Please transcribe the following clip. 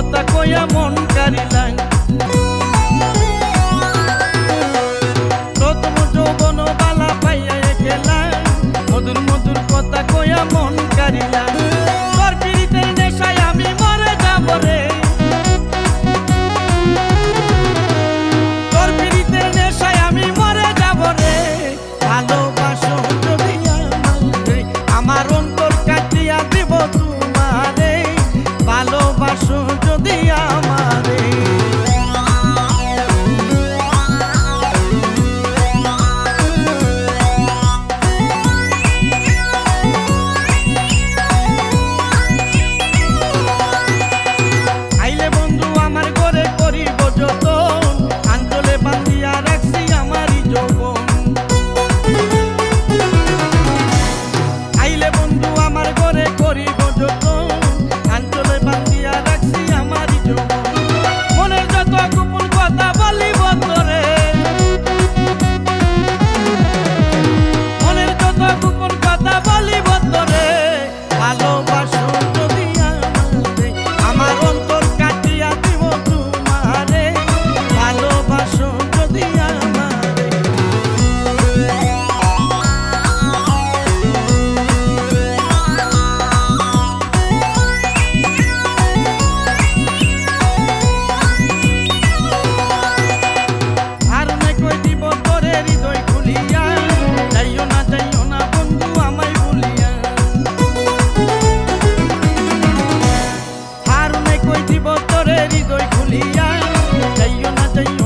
কথা কইয়া মন কারিলাম প্রথম যৌবন বালা পাইয়া গেলাম মধুর মধুর কথা কইয়া মন কারিলাম তোর পিরিতের নেশায় আমি মরে যাব রে তোর পিরিতের নেশায় আমি মরে যাব রে ভালোবাসো যদি আমারে আমার অন্তর কাটিয়া দিব তোমারে ভালোবাসো যদি আমারে হৃদয় খুলিয়া যাইও না যাইও